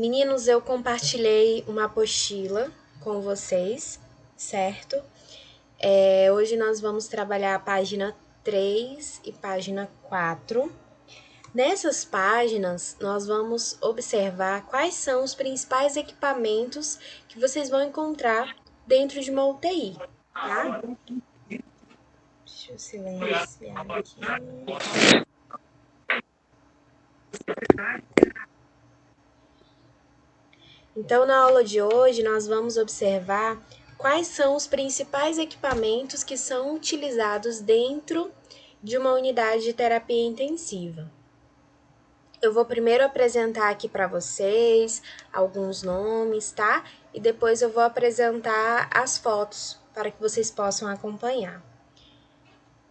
Meninos, eu compartilhei uma apostila com vocês, certo? Hoje nós vamos trabalhar a página 3 e página 4. Nessas páginas, nós vamos observar quais são os principais equipamentos que vocês vão encontrar dentro de uma UTI, tá? Deixa eu silenciar aqui. Então, na aula de hoje, nós vamos observar quais são os principais equipamentos que são utilizados dentro de uma unidade de terapia intensiva. Eu vou primeiro apresentar aqui para vocês alguns nomes, tá? E depois eu vou apresentar as fotos para que vocês possam acompanhar.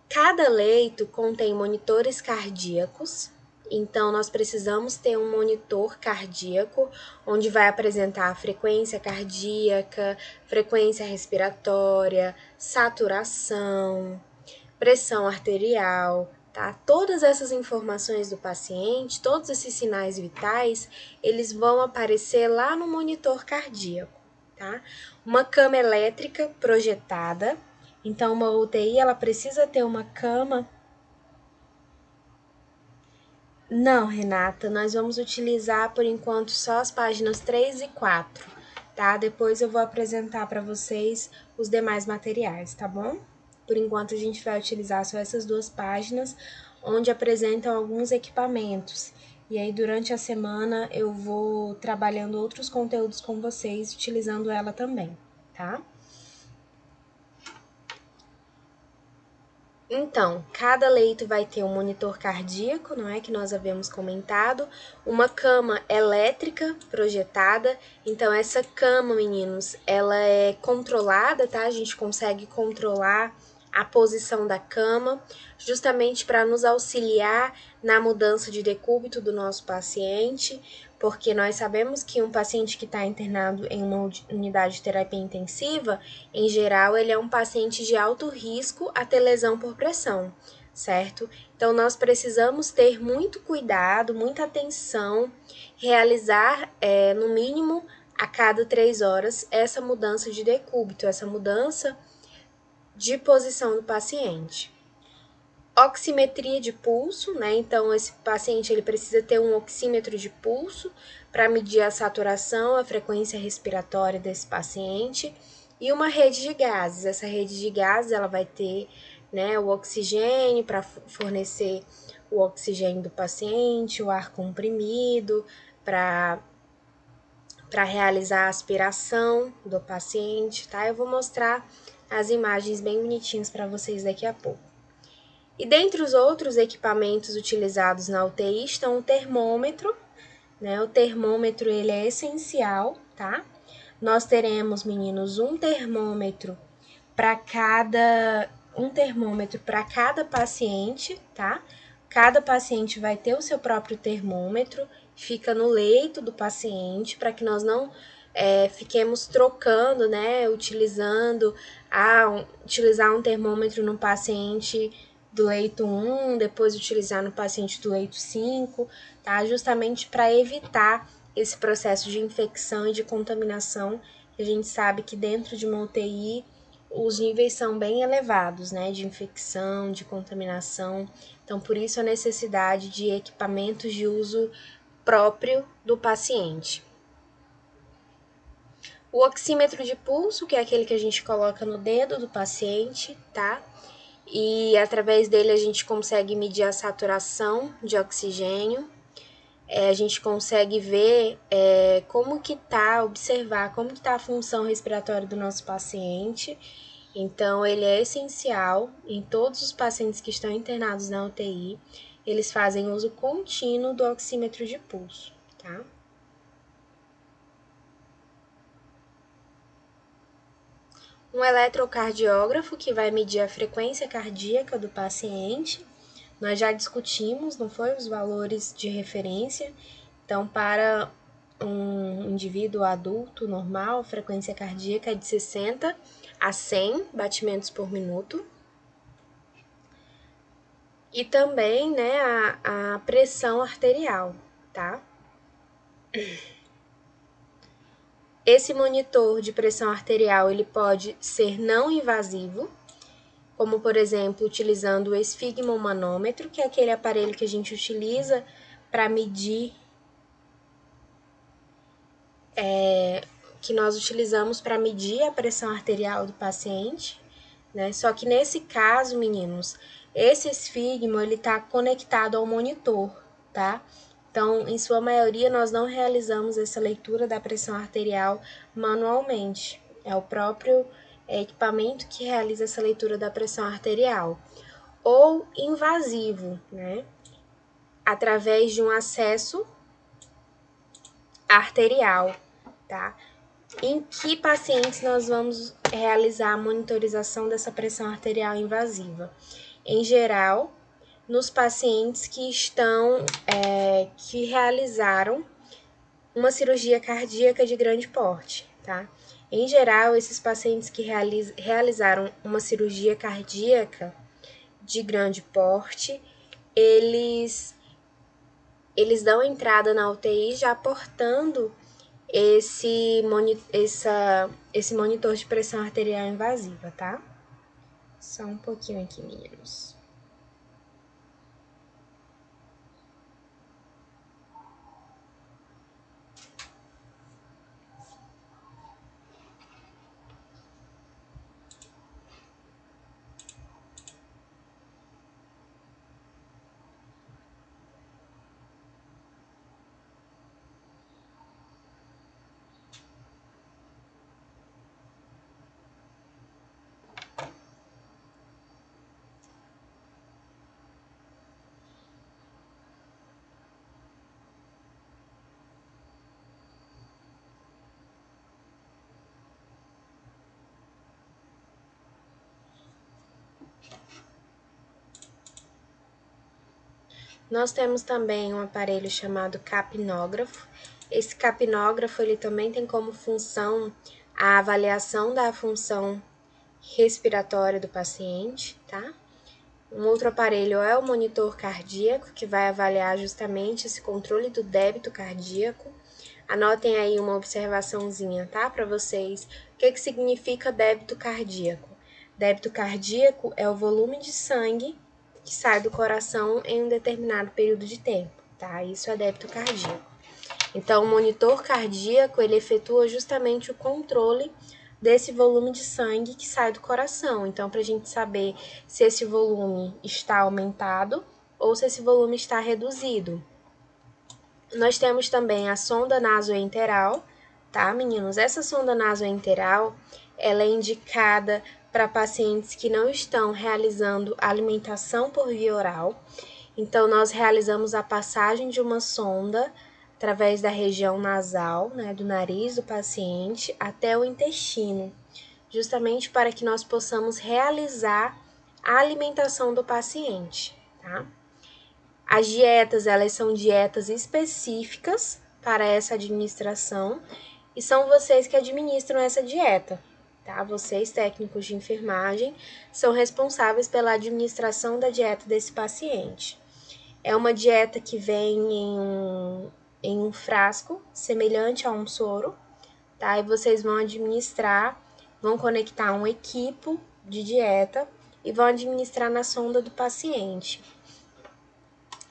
Cada leito contém monitores cardíacos, então nós precisamos ter um monitor cardíaco, onde vai apresentar a frequência cardíaca, frequência respiratória, saturação, pressão arterial, tá? Todas essas informações do paciente, todos esses sinais vitais, eles vão aparecer lá no monitor cardíaco, tá? Uma cama elétrica projetada. Então, uma UTI, ela precisa ter uma cama. Não, Renata, nós vamos utilizar por enquanto só as páginas 3 e 4, tá? Depois eu vou apresentar para vocês os demais materiais, tá bom? Por enquanto a gente vai utilizar só essas duas páginas, onde apresentam alguns equipamentos. E aí, durante a semana, eu vou trabalhando outros conteúdos com vocês, utilizando ela também, tá? Então, cada leito vai ter um monitor cardíaco, não é que nós havíamos comentado, uma cama elétrica projetada. Então, essa cama, meninos, ela é controlada, tá? A gente consegue controlar a posição da cama, justamente para nos auxiliar na mudança de decúbito do nosso paciente, porque nós sabemos que um paciente que está internado em uma unidade de terapia intensiva, em geral, ele é um paciente de alto risco a ter lesão por pressão, certo? Então, nós precisamos ter muito cuidado, muita atenção, realizar, no mínimo, a cada 3 horas, essa mudança de decúbito, essa mudança de posição do paciente. Oximetria de pulso, né? Então, esse paciente ele precisa ter um oxímetro de pulso para medir a saturação, a frequência respiratória desse paciente e uma rede de gases. Essa rede de gases ela vai ter, né, o oxigênio para fornecer o oxigênio do paciente, o ar comprimido para realizar a aspiração do paciente, tá? Eu vou mostrar as imagens bem bonitinhas para vocês daqui a pouco. E dentre os outros equipamentos utilizados na UTI estão o termômetro, né? O termômetro ele é essencial, tá? Nós teremos, meninos, um termômetro para cada paciente, tá? Cada paciente vai ter o seu próprio termômetro, fica no leito do paciente para que nós não fiquemos trocando, né? Utilizar um termômetro no paciente do leito 1, depois utilizar no paciente do leito 5, tá? Justamente para evitar esse processo de infecção e de contaminação, que a gente sabe que dentro de uma UTI os níveis são bem elevados, né, de infecção, de contaminação. Então, por isso a necessidade de equipamentos de uso próprio do paciente. O oxímetro de pulso, que é aquele que a gente coloca no dedo do paciente, tá? E através dele a gente consegue medir a saturação de oxigênio. A gente consegue ver observar como que tá a função respiratória do nosso paciente. Então, ele é essencial em todos os pacientes que estão internados na UTI. Eles fazem uso contínuo do oxímetro de pulso, tá? Um eletrocardiógrafo que vai medir a frequência cardíaca do paciente. Nós já discutimos, não foi, os valores de referência. Então, para um indivíduo adulto normal, a frequência cardíaca é de 60 a 100 batimentos por minuto. E também, né, a pressão arterial, tá? Esse monitor de pressão arterial, ele pode ser não invasivo, como, por exemplo, utilizando o esfigmomanômetro, que é aquele aparelho que a gente utiliza para medir, que nós utilizamos para medir a pressão arterial do paciente, né? Só que nesse caso, meninos, esse esfigmo, ele está conectado ao monitor, tá? Então, em sua maioria, nós não realizamos essa leitura da pressão arterial manualmente. É o próprio equipamento que realiza essa leitura da pressão arterial. Ou invasivo, né? Através de um acesso arterial, tá? Em que pacientes nós vamos realizar a monitorização dessa pressão arterial invasiva? Em geral, nos pacientes que realizaram uma cirurgia cardíaca de grande porte, tá? Em geral, esses pacientes que realizaram uma cirurgia cardíaca de grande porte, eles dão entrada na UTI já portando esse monitor de pressão arterial invasiva, tá? Só um pouquinho aqui, meninos. Nós temos também um aparelho chamado capnógrafo. Esse capnógrafo, ele também tem como função a avaliação da função respiratória do paciente, tá? Um outro aparelho é o monitor cardíaco, que vai avaliar justamente esse controle do débito cardíaco. Anotem aí uma observaçãozinha, tá? Para vocês. O que significa débito cardíaco? Débito cardíaco é o volume de sangue que sai do coração em um determinado período de tempo, tá? Isso é débito cardíaco. Então, o monitor cardíaco, ele efetua justamente o controle desse volume de sangue que sai do coração. Então, para a gente saber se esse volume está aumentado ou se esse volume está reduzido. Nós temos também a sonda nasoenteral, tá, meninos? Essa sonda nasoenteral, ela é indicada para pacientes que não estão realizando alimentação por via oral. Então, nós realizamos a passagem de uma sonda através da região nasal, né, do nariz do paciente até o intestino, justamente para que nós possamos realizar a alimentação do paciente, tá? As dietas, elas são dietas específicas para essa administração e são vocês que administram essa dieta, tá? Vocês, técnicos de enfermagem, são responsáveis pela administração da dieta desse paciente. É uma dieta que vem em um frasco semelhante a um soro, tá? E vocês vão administrar, vão conectar um equipo de dieta e vão administrar na sonda do paciente.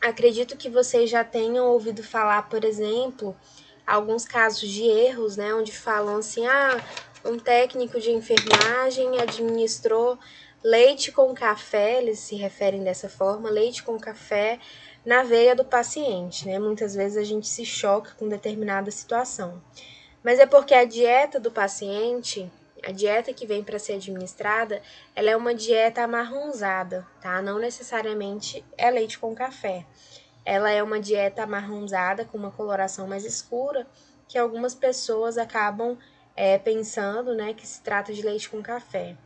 Acredito que vocês já tenham ouvido falar, por exemplo, alguns casos de erros, né, onde falam assim, um técnico de enfermagem administrou leite com café, eles se referem dessa forma, leite com café na veia do paciente, né? Muitas vezes a gente se choca com determinada situação. Mas é porque a dieta do paciente, a dieta que vem para ser administrada, ela é uma dieta amarronzada, tá? Não necessariamente é leite com café. Ela é uma dieta amarronzada com uma coloração mais escura, que algumas pessoas acabam pensando, né, que se trata de leite com café.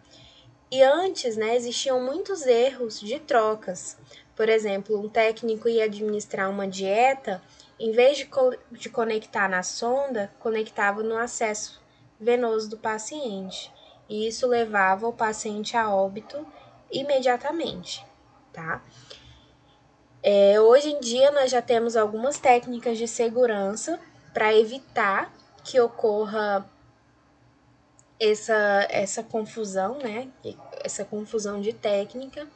E antes, né, existiam muitos erros de trocas. Por exemplo, um técnico ia administrar uma dieta, em vez de conectar na sonda, conectava no acesso venoso do paciente. E isso levava o paciente a óbito imediatamente, tá? Hoje em dia, nós já temos algumas técnicas de segurança para evitar que ocorra essa confusão, né? Essa confusão de técnica.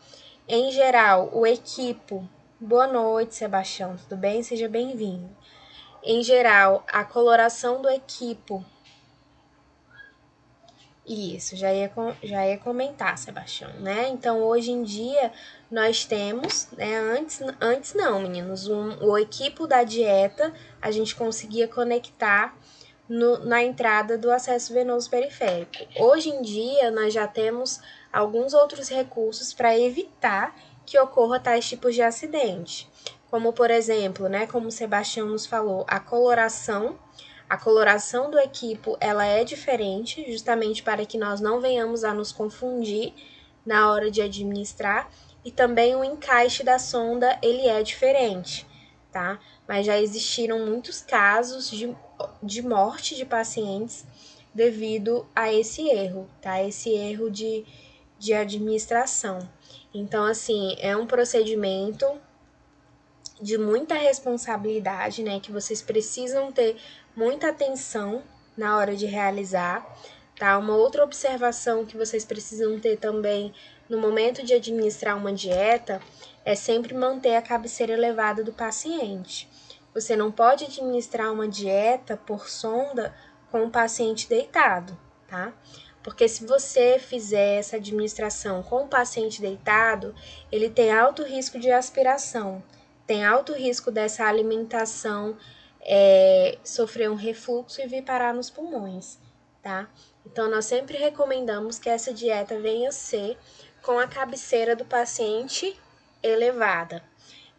Em geral, o equipo. Boa noite, Sebastião, tudo bem? Seja bem-vindo. Em geral, a coloração do equipo. Isso, já ia comentar, Sebastião, né? Então, hoje em dia, nós temos, né? Antes não, meninos, o equipo da dieta, a gente conseguia conectar na entrada do acesso venoso periférico. Hoje em dia, nós já temos alguns outros recursos para evitar que ocorra tais tipos de acidente, como, por exemplo, né, como o Sebastião nos falou, a coloração do equipo ela é diferente, justamente para que nós não venhamos a nos confundir na hora de administrar, e também o encaixe da sonda ele é diferente, tá? Mas já existiram muitos casos de morte de pacientes devido a esse erro, tá? Esse erro de administração. Então, assim, é um procedimento de muita responsabilidade, né? Que vocês precisam ter muita atenção na hora de realizar, tá? Uma outra observação que vocês precisam ter também no momento de administrar uma dieta é sempre manter a cabeceira elevada do paciente. Você não pode administrar uma dieta por sonda com o paciente deitado, tá? Porque se você fizer essa administração com o paciente deitado, ele tem alto risco de aspiração, tem alto risco dessa alimentação sofrer um refluxo e vir parar nos pulmões, tá? Então, nós sempre recomendamos que essa dieta venha ser com a cabeceira do paciente elevada.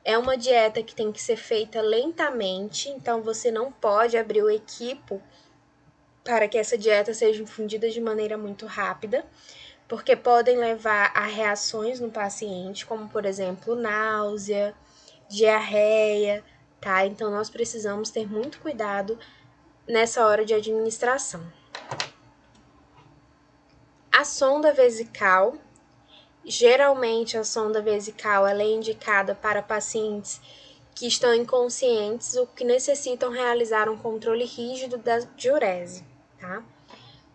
É uma dieta que tem que ser feita lentamente, então você não pode abrir o equipo para que essa dieta seja infundida de maneira muito rápida, porque podem levar a reações no paciente, como por exemplo, náusea, diarreia, tá? Então nós precisamos ter muito cuidado nessa hora de administração. A sonda vesical, geralmente a sonda vesical ela é indicada para pacientes que estão inconscientes ou que necessitam realizar um controle rígido da diurese, tá?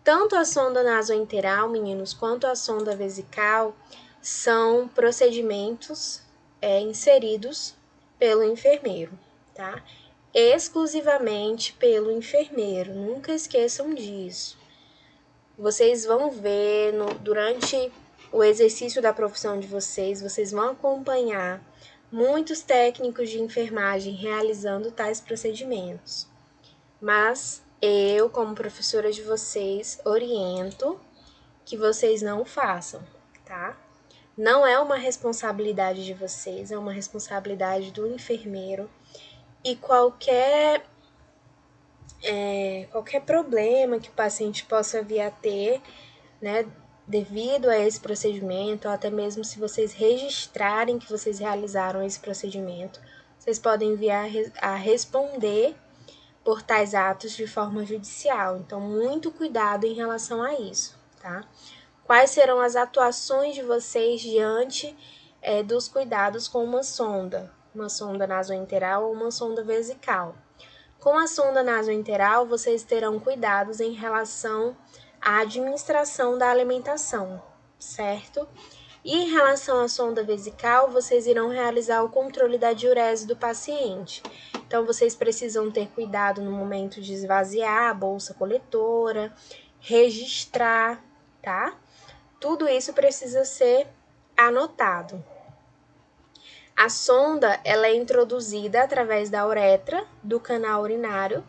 Tanto a sonda nasoenteral, meninos, quanto a sonda vesical são procedimentos inseridos pelo enfermeiro, tá? Exclusivamente pelo enfermeiro, nunca esqueçam disso. Vocês vão ver durante o exercício da profissão de vocês vão acompanhar muitos técnicos de enfermagem realizando tais procedimentos. Mas eu, como professora de vocês, oriento que vocês não façam, tá? Não é uma responsabilidade de vocês, é uma responsabilidade do enfermeiro. E qualquer problema que o paciente possa vir a ter, né, devido a esse procedimento, ou até mesmo se vocês registrarem que vocês realizaram esse procedimento, vocês podem vir a responder por tais atos de forma judicial. Então, muito cuidado em relação a isso, tá? Quais serão as atuações de vocês diante dos cuidados com uma sonda nasoenteral ou uma sonda vesical? Com a sonda nasoenteral, vocês terão cuidados em relação à administração da alimentação, certo? E em relação à sonda vesical, vocês irão realizar o controle da diurese do paciente. Então, vocês precisam ter cuidado no momento de esvaziar a bolsa coletora, registrar, tá? Tudo isso precisa ser anotado. A sonda ela é introduzida através da uretra, do canal urinário,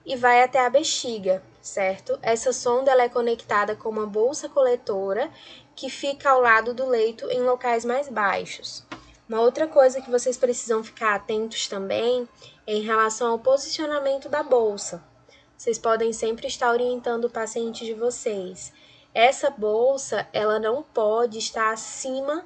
e vai até a bexiga, certo? Essa sonda ela é conectada com uma bolsa coletora que fica ao lado do leito em locais mais baixos. Uma outra coisa que vocês precisam ficar atentos também é em relação ao posicionamento da bolsa. Vocês podem sempre estar orientando o paciente de vocês. Essa bolsa, ela não pode estar acima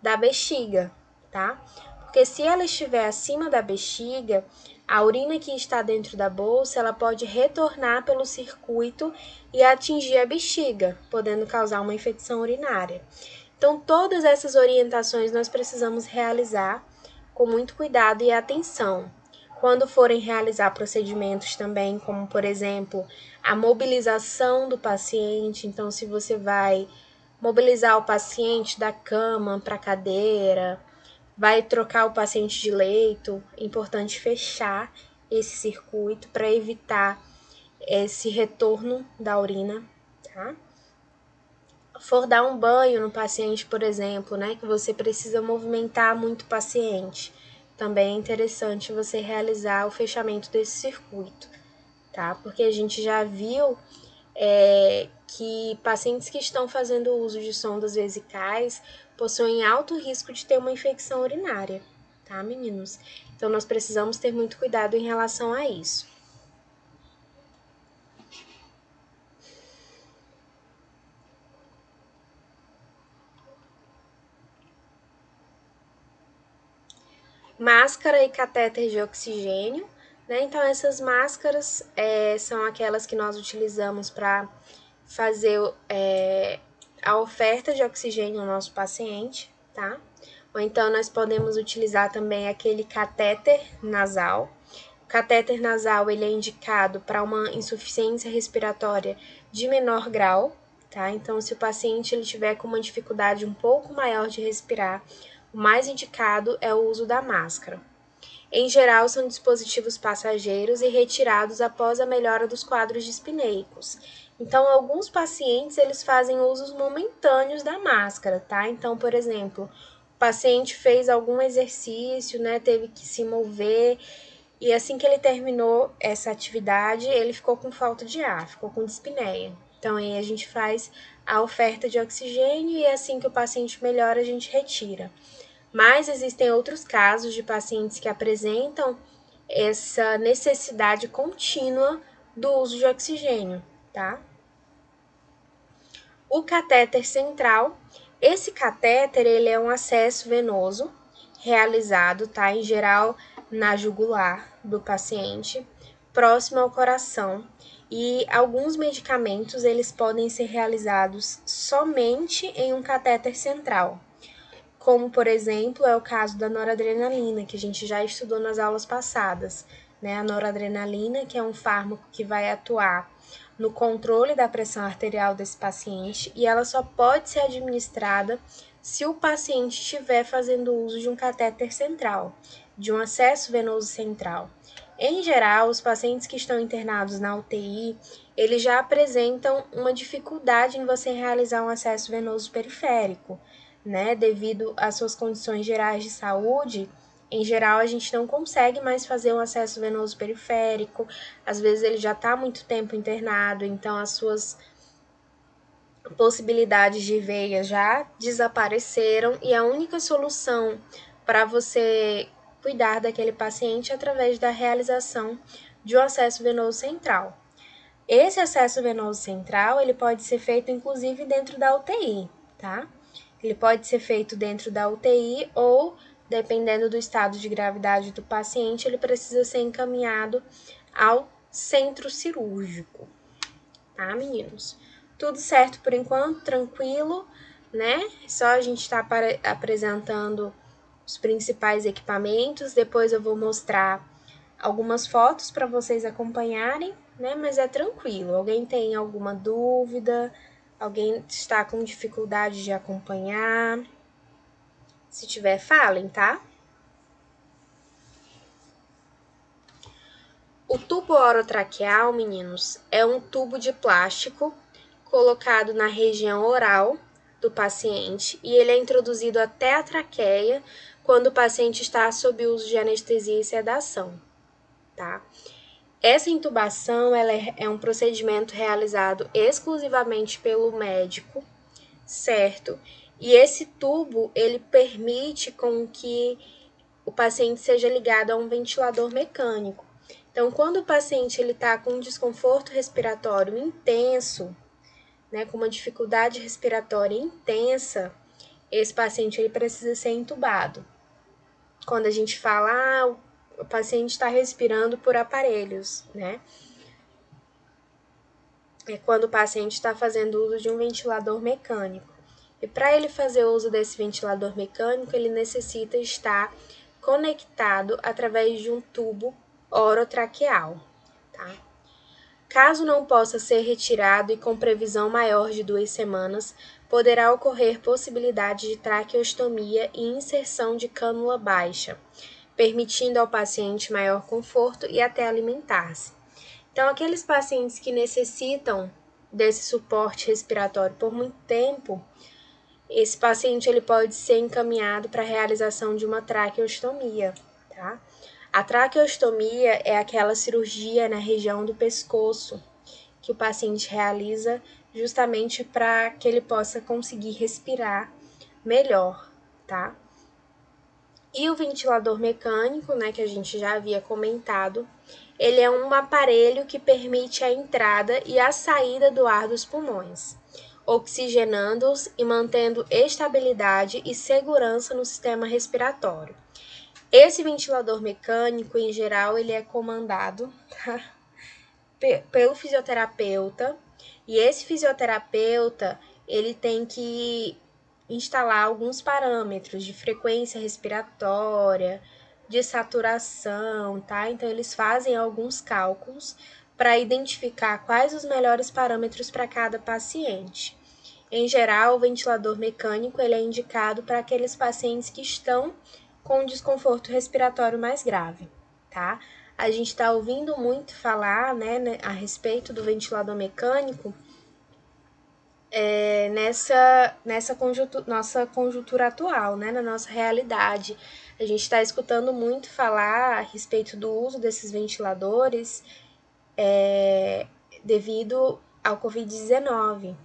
da bexiga, tá? Porque se ela estiver acima da bexiga, a urina que está dentro da bolsa, ela pode retornar pelo circuito e atingir a bexiga, podendo causar uma infecção urinária. Então, todas essas orientações nós precisamos realizar com muito cuidado e atenção. Quando forem realizar procedimentos também, como por exemplo, a mobilização do paciente, então se você vai mobilizar o paciente da cama para a cadeira, vai trocar o paciente de leito, é importante fechar esse circuito para evitar esse retorno da urina, tá? For dar um banho no paciente, por exemplo, né, que você precisa movimentar muito o paciente, também é interessante você realizar o fechamento desse circuito, tá? Porque a gente já viu que pacientes que estão fazendo uso de sondas vesicais possuem alto risco de ter uma infecção urinária, tá, meninos? Então, nós precisamos ter muito cuidado em relação a isso. Máscara e catéter de oxigênio, né? Então, essas máscaras são aquelas que nós utilizamos para fazer a oferta de oxigênio ao nosso paciente, tá? Ou então, nós podemos utilizar também aquele catéter nasal. O catéter nasal ele é indicado para uma insuficiência respiratória de menor grau, tá? Então, se o paciente ele tiver com uma dificuldade um pouco maior de respirar, o mais indicado é o uso da máscara. Em geral, são dispositivos passageiros e retirados após a melhora dos quadros dispneicos. Então, alguns pacientes eles fazem usos momentâneos da máscara, tá? Então, por exemplo, o paciente fez algum exercício, né, teve que se mover e assim que ele terminou essa atividade, ele ficou com falta de ar, ficou com dispneia. Então, aí a gente faz a oferta de oxigênio e assim que o paciente melhora, a gente retira. Mas existem outros casos de pacientes que apresentam essa necessidade contínua do uso de oxigênio, tá? O catéter central, esse catéter ele é um acesso venoso realizado, tá? Em geral na jugular do paciente, próximo ao coração. E alguns medicamentos eles podem ser realizados somente em um catéter central, como, por exemplo, é o caso da noradrenalina, que a gente já estudou nas aulas passadas, né? A noradrenalina, que é um fármaco que vai atuar no controle da pressão arterial desse paciente e ela só pode ser administrada se o paciente estiver fazendo uso de um catéter central, de um acesso venoso central. Em geral, os pacientes que estão internados na UTI, eles já apresentam uma dificuldade em você realizar um acesso venoso periférico, né? Devido às suas condições gerais de saúde, em geral a gente não consegue mais fazer um acesso venoso periférico, às vezes ele já está há muito tempo internado, então as suas possibilidades de veia já desapareceram e a única solução para você cuidar daquele paciente é através da realização de um acesso venoso central. Esse acesso venoso central, ele pode ser feito inclusive dentro da UTI, tá? Ele pode ser feito dentro da UTI ou, dependendo do estado de gravidade do paciente, ele precisa ser encaminhado ao centro cirúrgico, tá, meninos? Tudo certo por enquanto, tranquilo, né? Só a gente tá apresentando os principais equipamentos, depois eu vou mostrar algumas fotos para vocês acompanharem, né? Mas é tranquilo. Alguém tem alguma dúvida? Alguém está com dificuldade de acompanhar? Se tiver, falem, tá? O tubo orotraqueal, meninos, é um tubo de plástico colocado na região oral do paciente e ele é introduzido até a traqueia quando o paciente está sob uso de anestesia e sedação, tá? Essa intubação ela é um procedimento realizado exclusivamente pelo médico, certo? E esse tubo ele permite com que o paciente seja ligado a um ventilador mecânico. Então, quando o paciente ele está com um desconforto respiratório intenso, né, com uma dificuldade respiratória intensa, esse paciente ele precisa ser intubado. Quando a gente fala, o paciente está respirando por aparelhos, né? É quando o paciente está fazendo uso de um ventilador mecânico. E para ele fazer uso desse ventilador mecânico, ele necessita estar conectado através de um tubo orotraqueal, tá? Caso não possa ser retirado e com previsão maior de 2 semanas, poderá ocorrer possibilidade de traqueostomia e inserção de cânula baixa, permitindo ao paciente maior conforto e até alimentar-se. Então, aqueles pacientes que necessitam desse suporte respiratório por muito tempo, esse paciente ele pode ser encaminhado para a realização de uma traqueostomia, tá? A traqueostomia é aquela cirurgia na região do pescoço que o paciente realiza justamente para que ele possa conseguir respirar melhor, tá? E o ventilador mecânico, né, que a gente já havia comentado, ele é um aparelho que permite a entrada e a saída do ar dos pulmões, oxigenando-os e mantendo estabilidade e segurança no sistema respiratório. Esse ventilador mecânico, em geral, ele é comandado, tá, pelo fisioterapeuta, e esse fisioterapeuta, ele tem que instalar alguns parâmetros de frequência respiratória, de saturação, tá? Então eles fazem alguns cálculos para identificar quais os melhores parâmetros para cada paciente. Em geral, o ventilador mecânico ele é indicado para aqueles pacientes que estão com desconforto respiratório mais grave, tá? A gente está ouvindo muito falar, né, a respeito do ventilador mecânico nessa nossa conjuntura atual, né, na nossa realidade. A gente está escutando muito falar a respeito do uso desses ventiladores devido ao Covid-19,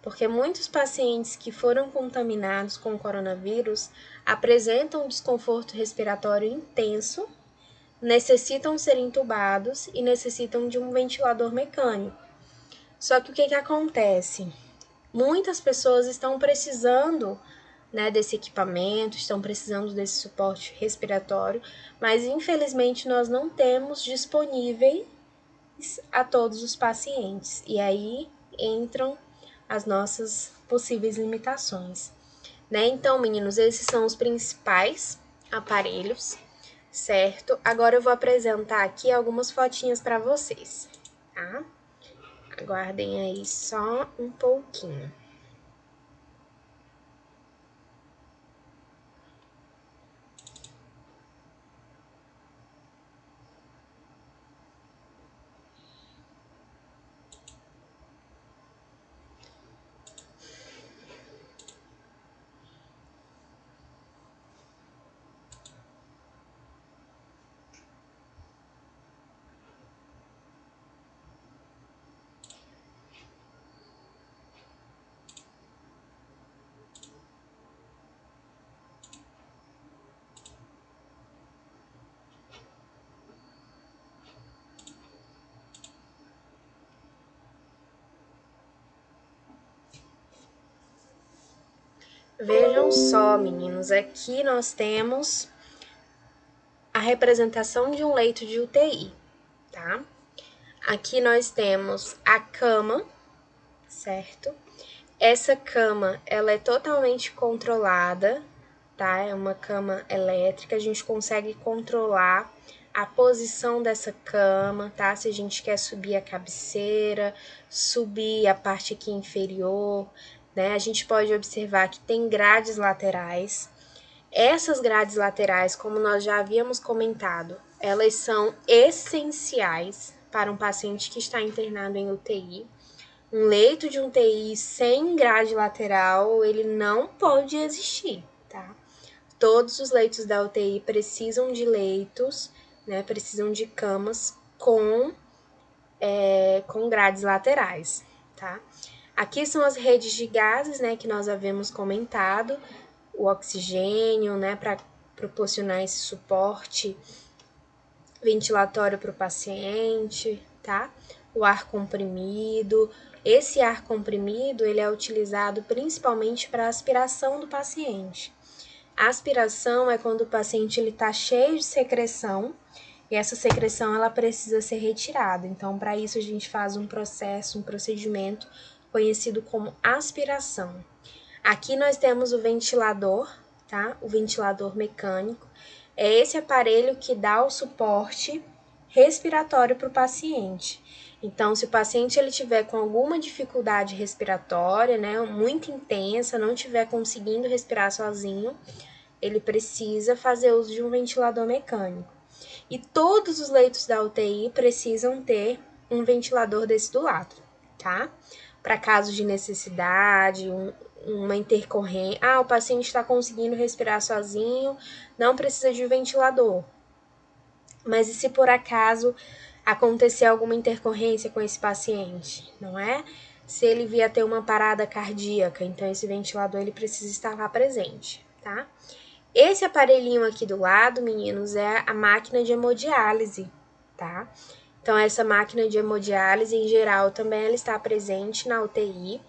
porque muitos pacientes que foram contaminados com o coronavírus apresentam desconforto respiratório intenso, necessitam ser entubados e necessitam de um ventilador mecânico. Só que o que acontece? Muitas pessoas estão precisando, né, desse equipamento, estão precisando desse suporte respiratório, mas infelizmente nós não temos disponíveis a todos os pacientes. E aí entram as nossas possíveis limitações, né? Então, meninos, esses são os principais aparelhos, certo? Agora eu vou apresentar aqui algumas fotinhas para vocês, tá? Aguardem aí só um pouquinho. Vejam só, meninos, aqui nós temos a representação de um leito de UTI, tá? Aqui nós temos a cama, certo? Essa cama, ela é totalmente controlada, tá? É uma cama elétrica, a gente consegue controlar a posição dessa cama, tá? Se a gente quer subir a cabeceira, subir a parte aqui inferior, né? A gente pode observar que tem grades laterais. Essas grades laterais, como nós já havíamos comentado, elas são essenciais para um paciente que está internado em UTI. Um leito de UTI sem grade lateral, ele não pode existir, tá? Todos os leitos da UTI precisam de leitos, né? Precisam de camas com grades laterais, tá? Aqui são as redes de gases, né, que nós havíamos comentado, o oxigênio, né, para proporcionar esse suporte ventilatório para o paciente, tá? O ar comprimido. Esse ar comprimido, ele é utilizado principalmente para aspiração do paciente. A aspiração é quando o paciente ele está cheio de secreção e essa secreção ela precisa ser retirada. Então, para isso a gente faz um processo, um procedimento conhecido como aspiração. Aqui nós temos o ventilador, tá? O ventilador mecânico. É esse aparelho que dá o suporte respiratório para o paciente. Então, se o paciente ele tiver com alguma dificuldade respiratória, né, muito intensa, não tiver conseguindo respirar sozinho, ele precisa fazer uso de um ventilador mecânico. E todos os leitos da UTI precisam ter um ventilador desse do lado, tá? Para casos de necessidade, uma intercorrência. O paciente está conseguindo respirar sozinho, não precisa de um ventilador. Mas e se por acaso acontecer alguma intercorrência com esse paciente, não é? Se ele vier a ter uma parada cardíaca, então esse ventilador ele precisa estar lá presente, tá? Esse aparelhinho aqui do lado, meninos, é a máquina de hemodiálise, tá? Então, essa máquina de hemodiálise, em geral, também ela está presente na UTI.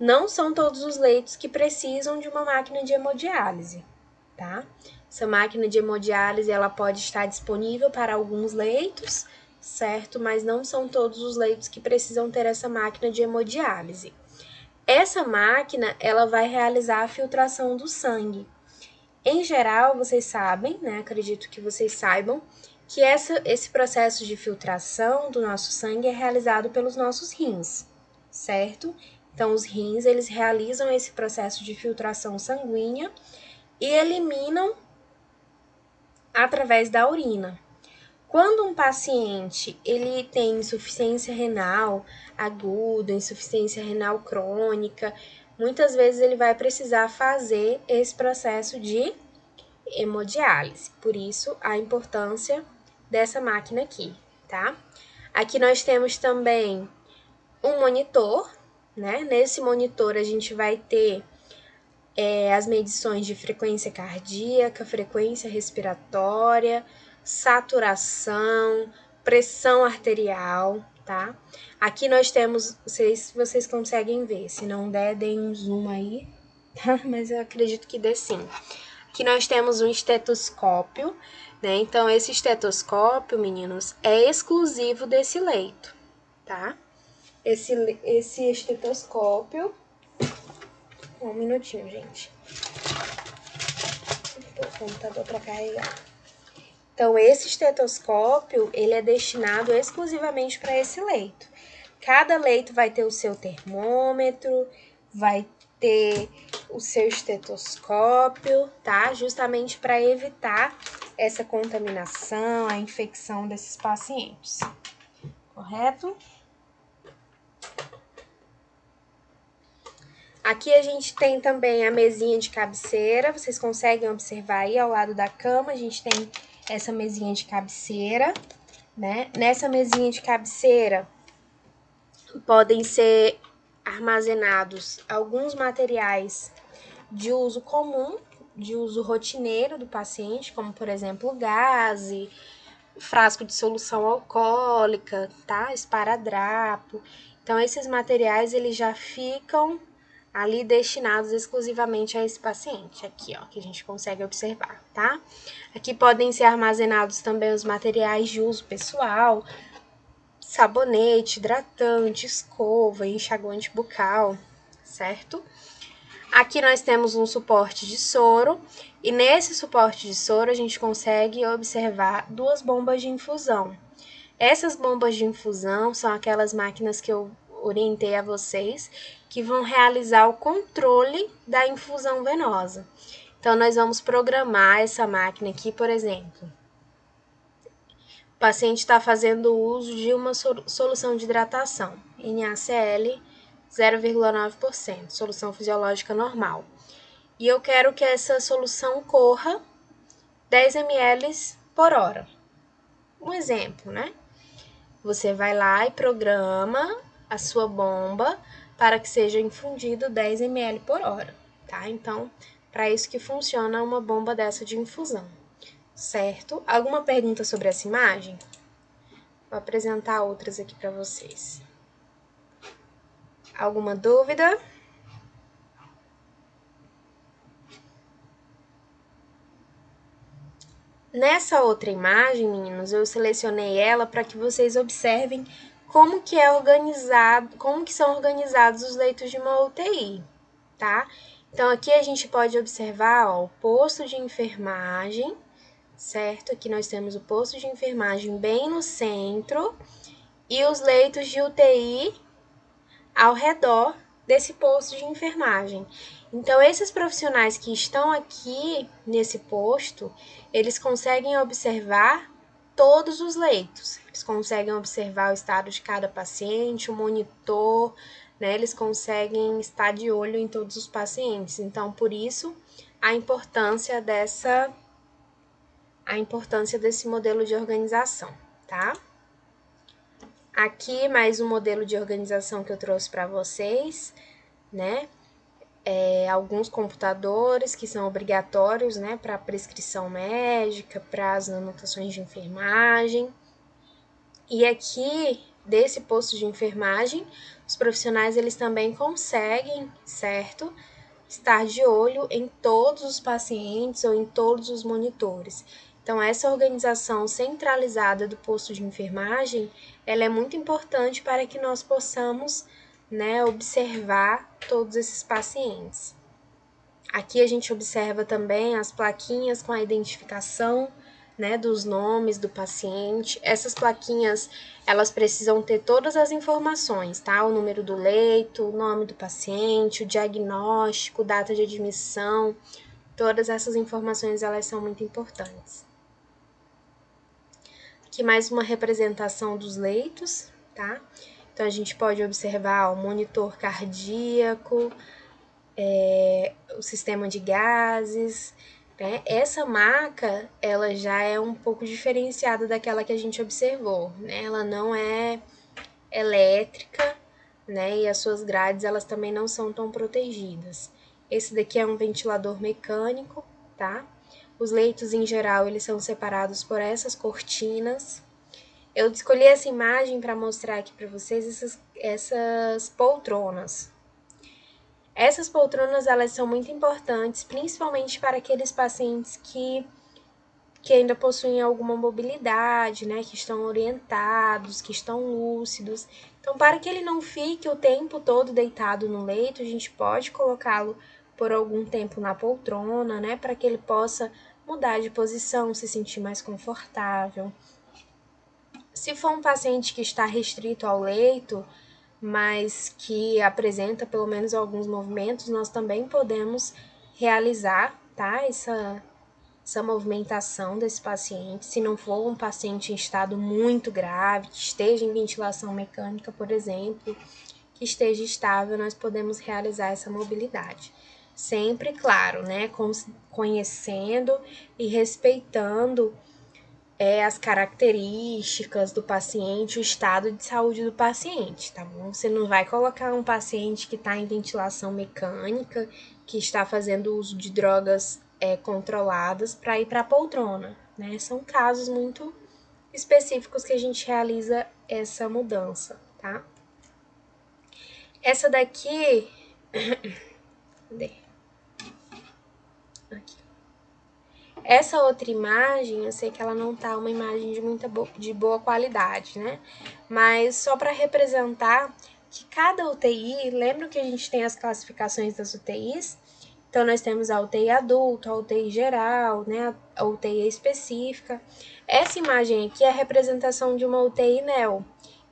Não são todos os leitos que precisam de uma máquina de hemodiálise, tá? Essa máquina de hemodiálise, ela pode estar disponível para alguns leitos, certo? Mas não são todos os leitos que precisam ter essa máquina de hemodiálise. Essa máquina, ela vai realizar a filtração do sangue. Em geral, vocês sabem, né? Acredito que vocês saibam, que esse processo de filtração do nosso sangue é realizado pelos nossos rins, certo? Então, os rins, eles realizam esse processo de filtração sanguínea e eliminam através da urina. Quando um paciente ele tem insuficiência renal aguda, insuficiência renal crônica, muitas vezes ele vai precisar fazer esse processo de hemodiálise. Por isso, a importância dessa máquina aqui, tá? Aqui nós temos também um monitor, né? Nesse monitor a gente vai ter as medições de frequência cardíaca, frequência respiratória, saturação, pressão arterial, tá? Aqui nós temos, vocês conseguem ver, se não der, deem um zoom aí, tá? Mas eu acredito que dê sim. Aqui nós temos um estetoscópio, né? Então, esse estetoscópio, meninos, é exclusivo desse leito, tá? Esse estetoscópio... Um minutinho, gente. O computador para carregar. Então, esse estetoscópio, ele é destinado exclusivamente para esse leito. Cada leito vai ter o seu termômetro, vai ter o seu estetoscópio, tá? Justamente para evitar essa contaminação, a infecção desses pacientes. Correto? Aqui a gente tem também a mesinha de cabeceira, vocês conseguem observar aí ao lado da cama, a gente tem essa mesinha de cabeceira, né? Nessa mesinha de cabeceira podem ser armazenados alguns materiais de uso comum, de uso rotineiro do paciente, como por exemplo gaze, frasco de solução alcoólica, tá? Esparadrapo. Então esses materiais eles já ficam ali destinados exclusivamente a esse paciente, aqui ó, que a gente consegue observar, tá? Aqui podem ser armazenados também os materiais de uso pessoal, sabonete, hidratante, escova, enxaguante bucal, certo? Aqui nós temos um suporte de soro, e nesse suporte de soro a gente consegue observar duas bombas de infusão. Essas bombas de infusão são aquelas máquinas que eu orientei a vocês, que vão realizar o controle da infusão venosa. Então, nós vamos programar essa máquina aqui, por exemplo. O paciente está fazendo uso de uma solução de hidratação, NaCl 0,9%, solução fisiológica normal. E eu quero que essa solução corra 10 ml por hora. Um exemplo, né? Você vai lá e programa a sua bomba para que seja infundido 10 ml por hora, tá? Então, para isso que funciona uma bomba dessa de infusão, certo? Alguma pergunta sobre essa imagem? Vou apresentar outras aqui para vocês. Alguma dúvida? Nessa outra imagem, meninos, eu selecionei ela para que vocês observem como que são organizados os leitos de uma UTI, tá? Então, aqui a gente pode observar, ó, o posto de enfermagem, certo? Aqui nós temos o posto de enfermagem bem no centro e os leitos de UTI ao redor desse posto de enfermagem. Então, esses profissionais que estão aqui nesse posto, eles conseguem observar todos os leitos. Eles conseguem observar o estado de cada paciente, o monitor, né? Eles conseguem estar de olho em todos os pacientes. Então, por isso, a importância desse modelo de organização, tá? Aqui mais um modelo de organização que eu trouxe para vocês, né? Alguns computadores que são obrigatórios, né, para prescrição médica, para as anotações de enfermagem. E aqui, desse posto de enfermagem, os profissionais eles também conseguem, certo? Estar de olho em todos os pacientes ou em todos os monitores. Então, essa organização centralizada do posto de enfermagem, ela é muito importante para que nós possamos, né, observar todos esses pacientes. Aqui a gente observa também as plaquinhas com a identificação, né, dos nomes do paciente. Essas plaquinhas, elas precisam ter todas as informações, tá? O número do leito, o nome do paciente, o diagnóstico, data de admissão. Todas essas informações, elas são muito importantes. Aqui mais uma representação dos leitos, tá? Então, a gente pode observar o monitor cardíaco, o sistema de gases, né? Essa maca, ela já é um pouco diferenciada daquela que a gente observou, né? Ela não é elétrica, né? E as suas grades, elas também não são tão protegidas. Esse daqui é um ventilador mecânico, tá? Os leitos, em geral, eles são separados por essas cortinas. Eu escolhi essa imagem para mostrar aqui para vocês essas poltronas. Essas poltronas, elas são muito importantes, principalmente para aqueles pacientes que ainda possuem alguma mobilidade, né, que estão orientados, que estão lúcidos. Então, para que ele não fique o tempo todo deitado no leito, a gente pode colocá-lo por algum tempo na poltrona, né, para que ele possa mudar de posição, se sentir mais confortável. Se for um paciente que está restrito ao leito, mas que apresenta pelo menos alguns movimentos, nós também podemos realizar, tá? Essa movimentação desse paciente. Se não for um paciente em estado muito grave, que esteja em ventilação mecânica, por exemplo, que esteja estável, nós podemos realizar essa mobilidade. Sempre, claro, né? Conhecendo e respeitando as características do paciente, o estado de saúde do paciente, tá bom? Você não vai colocar um paciente que está em ventilação mecânica, que está fazendo uso de drogas controladas para ir para a poltrona, né? São casos muito específicos que a gente realiza essa mudança, tá? Essa daqui. Cadê? Aqui. Essa outra imagem, eu sei que ela não tá uma imagem de boa qualidade, né? Mas só para representar que cada UTI, lembra que a gente tem as classificações das UTIs? Então, nós temos a UTI adulto, a UTI geral, né? A UTI específica. Essa imagem aqui é a representação de uma UTI neo.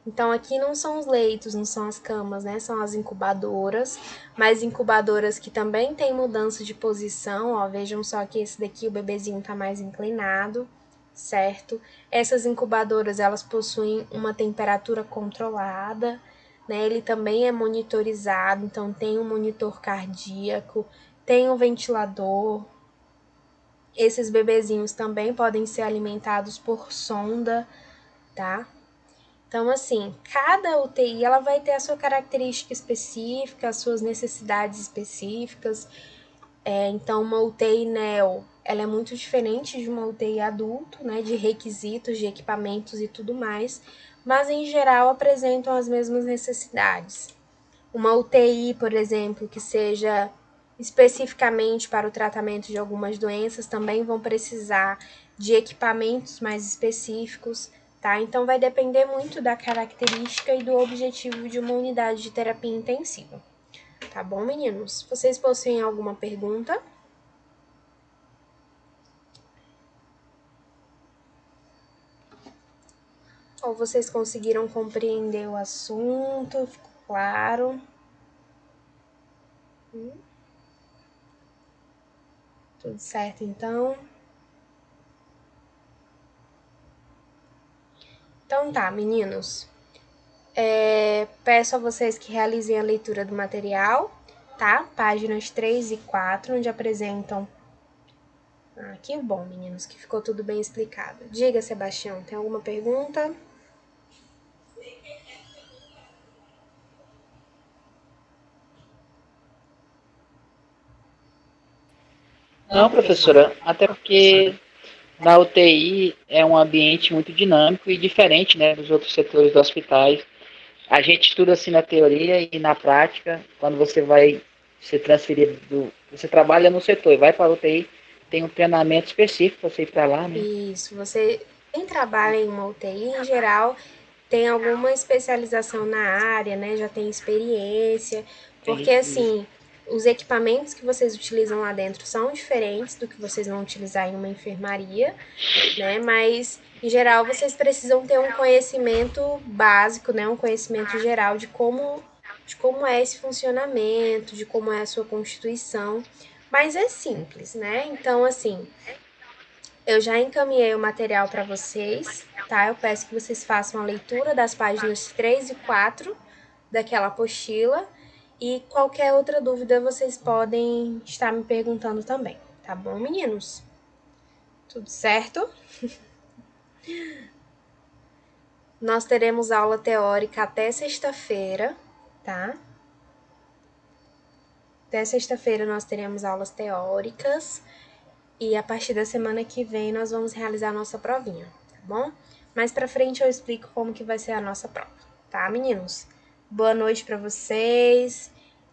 Então, aqui não são os leitos, não são as camas, né? São as incubadoras, mas incubadoras que também tem mudança de posição, ó. Vejam só que esse daqui, o bebezinho tá mais inclinado, certo? Essas incubadoras, elas possuem uma temperatura controlada, né? Ele também é monitorizado, então tem um monitor cardíaco, tem um ventilador. Esses bebezinhos também podem ser alimentados por sonda, tá? Então, assim, cada UTI ela vai ter a sua característica específica, as suas necessidades específicas. Então, uma UTI neo, ela é muito diferente de uma UTI adulto, né, de requisitos, de equipamentos e tudo mais, mas em geral apresentam as mesmas necessidades. Uma UTI, por exemplo, que seja especificamente para o tratamento de algumas doenças, também vão precisar de equipamentos mais específicos, tá? Então vai depender muito da característica e do objetivo de uma unidade de terapia intensiva. Tá bom, meninos? Vocês possuem alguma pergunta? Ou vocês conseguiram compreender o assunto? Ficou claro? Tudo certo, então? Então tá, meninos. Peço a vocês que realizem a leitura do material, tá? Páginas 3 e 4, onde apresentam. Ah, que bom, meninos, que ficou tudo bem explicado. Diga, Sebastião, tem alguma pergunta? Não, professora, até porque na UTI é um ambiente muito dinâmico e diferente, né, dos outros setores dos hospitais. A gente estuda assim na teoria e na prática, quando você vai ser transferido você trabalha no setor e vai para a UTI, tem um treinamento específico para você ir para lá, né? Isso, você quem trabalha em uma UTI, em geral, tem alguma especialização na área, né? Já tem experiência, porque Isso. assim, os equipamentos que vocês utilizam lá dentro são diferentes do que vocês vão utilizar em uma enfermaria, né? Mas em geral vocês precisam ter um conhecimento básico, né? Um conhecimento geral de como é esse funcionamento, de como é a sua constituição. Mas é simples, né? Então, assim, eu já encaminhei o material para vocês, tá? Eu peço que vocês façam a leitura das páginas 3 e 4 daquela apostila e qualquer outra dúvida vocês podem estar me perguntando também, tá bom, meninos? Tudo certo? Nós teremos aula teórica até sexta-feira, tá? Até sexta-feira nós teremos aulas teóricas e a partir da semana que vem nós vamos realizar a nossa provinha, tá bom? Mais pra frente eu explico como que vai ser a nossa prova, tá, meninos? Boa noite pra vocês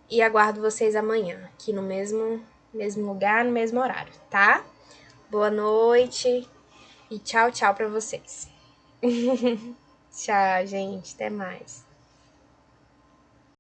e aguardo vocês amanhã, aqui no mesmo lugar, no mesmo horário, tá? Boa noite e tchau, tchau pra vocês. Tchau, gente, até mais.